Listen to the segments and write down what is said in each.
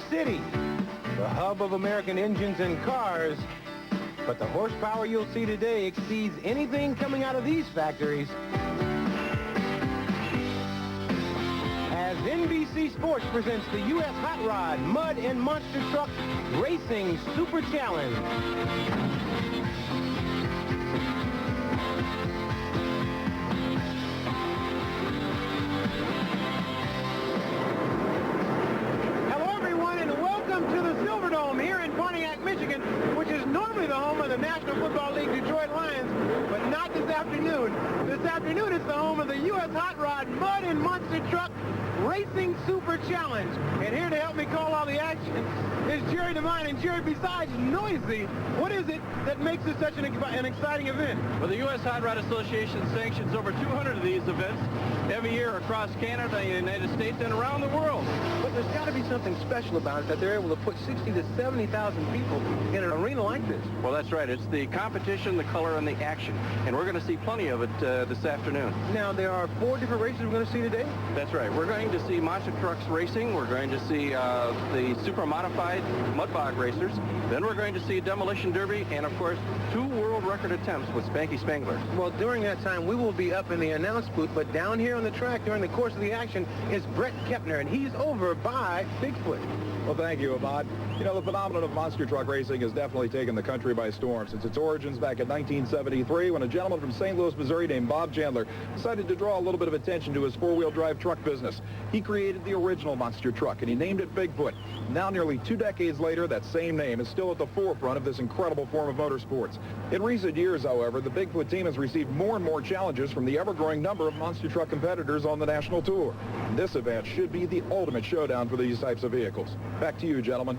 City, the hub of American engines and cars. But the horsepower you'll see today exceeds anything coming out of these factories. As NBC Sports presents the U.S. Hot Rod, Mud, and Monster Truck Racing Super Challenge. Here in Pontiac, Michigan, which is normally the home of the National Football League Detroit Lions, but not this afternoon. This afternoon it's the home of the U.S. Hot Rod, Mud, and Monster Truck Racing Super Challenge. And here to help me call all the action is Jerry DeMine. And Jerry, besides noisy, what is it that makes it such an exciting event? Well, the U.S. Hot Rod Association sanctions over 200 of these events every year across Canada, the United States, and around the world. But there's got to be something special about it that they're able to put 60 to 70,000 people in an arena like this. Well, that's right. It's the competition, the color, and the action. And we're going to see plenty of it this afternoon. Now, there are 4 different races we're going to see today? That's right. We're going to see monster trucks racing. We're going to see the super modified mud bog racers. Then we're going to see demolition derby and, of course, 2 world record attempts with Spanky Spangler. Well, during that time, we will be up in the announce booth, but down here on the track during the course of the action is Brett Kepner, and he's over by Bigfoot. Well, thank you, Ahmad. You know, the phenomenon of monster truck racing has definitely taken the country by storm since its origins back in 1973 when a gentleman from St. Louis, Missouri named Bob Chandler decided to draw a little bit of attention to his four-wheel drive truck business. He created the original monster truck, and he named it Bigfoot. Now, nearly 2 decades later, that same name is still at the forefront of this incredible form of motorsports. In recent years, however, the Bigfoot team has received more and more challenges from the ever-growing number of monster truck competitors on the national tour. This event should be the ultimate showdown for these types of vehicles. Back to you, gentlemen.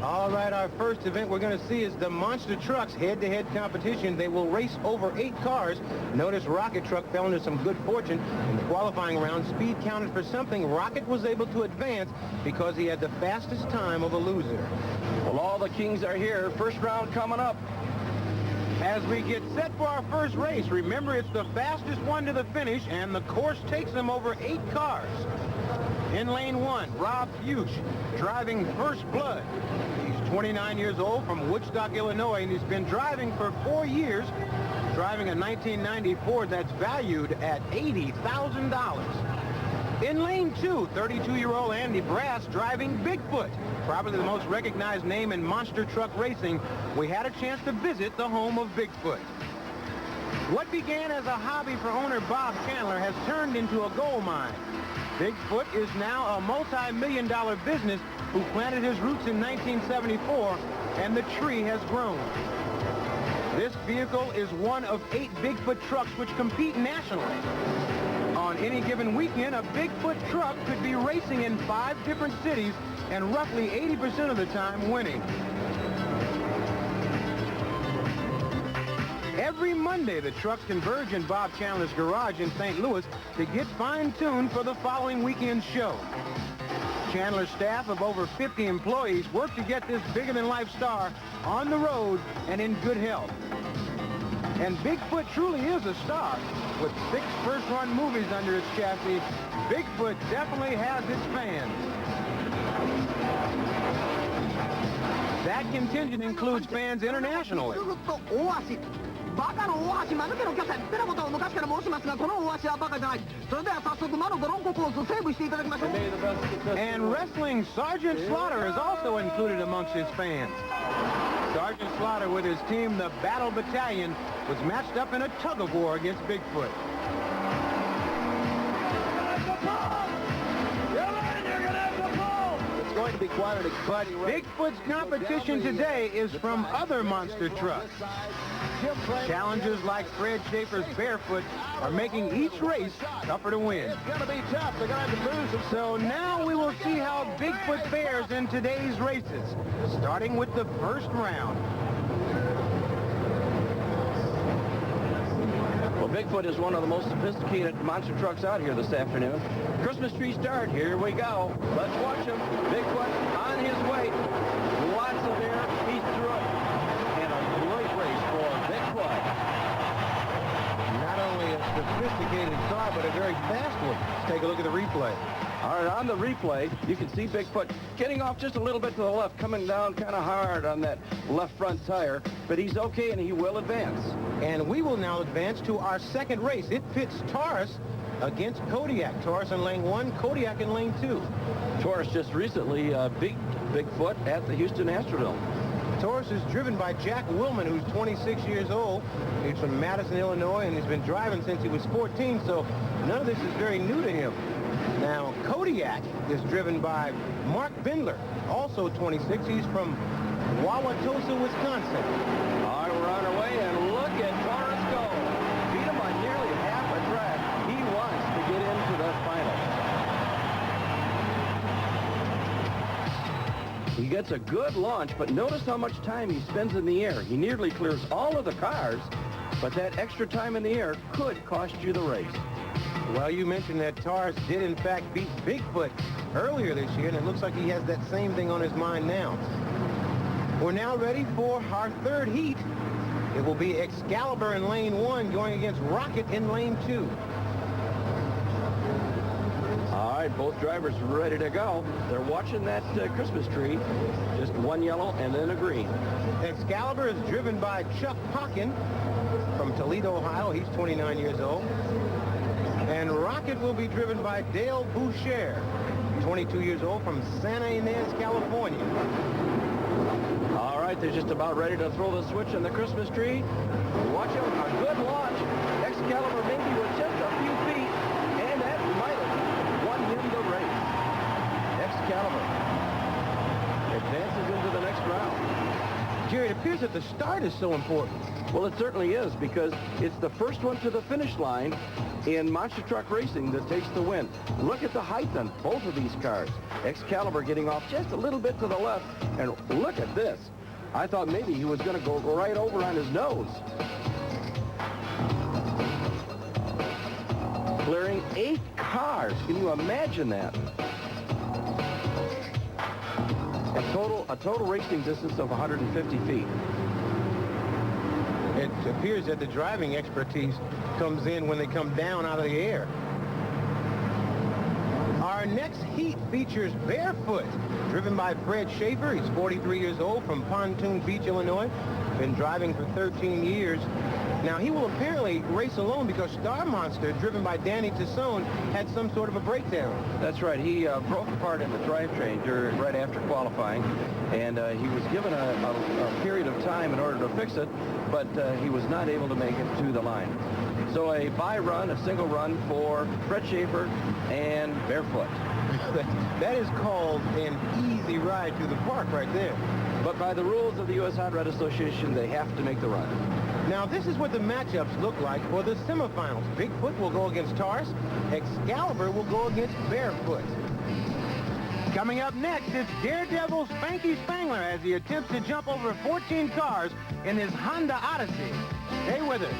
All right, our first event we're going to see is the Monster Trucks head-to-head competition. They will race over 8 cars. Notice Rocket Truck fell into some good fortune in the qualifying round. Speed counted for something. Rocket was able to advance because he had the fastest time of a loser. Well, all the kings are here. First round coming up. As we get set for our first race, remember it's the fastest one to the finish, and the course takes them over 8 cars. In lane 1, Rob Fuchs, driving First Blood. He's 29 years old from Woodstock, Illinois, and he's been driving for 4 years, driving a 1990 Ford that's valued at $80,000. In lane 2, 32-year-old Andy Brass driving Bigfoot, probably the most recognized name in monster truck racing. We had a chance to visit the home of Bigfoot. What began as a hobby for owner Bob Chandler has turned into a gold mine. Bigfoot is now a multi-million-dollar business who planted his roots in 1974, and the tree has grown. This vehicle is one of 8 Bigfoot trucks which compete nationally. On any given weekend, a Bigfoot truck could be racing in 5 different cities and roughly 80% of the time winning. Every Monday, the trucks converge in Bob Chandler's garage in St. Louis to get fine-tuned for the following weekend's show. Chandler's staff of over 50 employees work to get this bigger-than-life star on the road and in good health. And Bigfoot truly is a star. With 6 first-run movies under its chassis, Bigfoot definitely has its fans. That contingent includes fans internationally. And wrestling Sergeant Slaughter is also included amongst his fans. Sergeant Slaughter with his team, the Battle Battalion, was matched up in a tug-of-war against Bigfoot. It's going to be quite an exciting race. Bigfoot's competition today is from other monster trucks. Challengers like Fred Schaefer's Barefoot are making each race tougher to win. It's going to be tough. They're going to have to lose them. So now we will see how Bigfoot fares in today's races, starting with the first round. Well, Bigfoot is one of the most sophisticated monster trucks out here this afternoon. Christmas tree start. Here we go. Let's watch him. Bigfoot on his way. Lots of air. He's through it. And a great race for Bigfoot. Not only a sophisticated car, but a very fast one. Let's take a look at the replay. All right, on the replay, you can see Bigfoot getting off just a little bit to the left, coming down kind of hard on that left front tire, but he's okay and he will advance. And we will now advance to our second race. It pits Taurus against Kodiak. Taurus in lane 1, Kodiak in lane 2. Taurus just recently beat Bigfoot at the Houston Astrodome. Taurus is driven by Jack Willman, who's 26 years old. He's from Madison, Illinois, and he's been driving since he was 14, so none of this is very new to him. Now, Kodiak is driven by Mark Bindler, also 26. He's from Wauwatosa, Wisconsin. All right, we're on our way, and look at Taurus go. Beat him on nearly half a track. He wants to get into the final. He gets a good launch, but notice how much time he spends in the air. He nearly clears all of the cars, but that extra time in the air could cost you the race. Well, you mentioned that Taurus did, in fact, beat Bigfoot earlier this year, and it looks like he has that same thing on his mind now. We're now ready for our third heat. It will be Excalibur in lane 1 going against Rocket in lane 2. All right, both drivers ready to go. They're watching that Christmas tree. Just one yellow and then a green. Excalibur is driven by Chuck Pocken from Toledo, Ohio. He's 29 years old. And Rocket will be driven by Dale Boucher, 22 years old, from Santa Ynez, California. All right, they're just about ready to throw the switch on the Christmas tree. Watch out, a good launch. Excalibur maybe with just a few feet, and that might have won him the race. Excalibur advances into the next round. Jerry, it appears that the start is so important. Well, it certainly is, because it's the first one to the finish line in monster truck racing that takes the win. Look at the height on both of these cars. Excalibur getting off just a little bit to the left, and look at this. I thought maybe he was going to go right over on his nose. Clearing 8 cars. Can you imagine that? A total racing distance of 150 feet. It appears that the driving expertise comes in when they come down out of the air. Our next heat features Barefoot, driven by Fred Schaefer. He's 43 years old, from Pontoon Beach, Illinois. Been driving for 13 years. Now, he will apparently race alone because Star Monster, driven by Danny Tassone, had some sort of a breakdown. That's right. He broke apart in the drivetrain right after qualifying, and he was given a period of time in order to fix it, but he was not able to make it to the line. So a bye run, a single run for Fred Schaefer and Barefoot. That is called an easy ride through the park right there. But by the rules of the U.S. Hot Rod Association, they have to make the run. Now, this is what the matchups look like for the semifinals. Bigfoot will go against Taurus. Excalibur will go against Barefoot. Coming up next, it's Daredevil Spanky Spangler as he attempts to jump over 14 cars in his Honda Odyssey. Stay with us.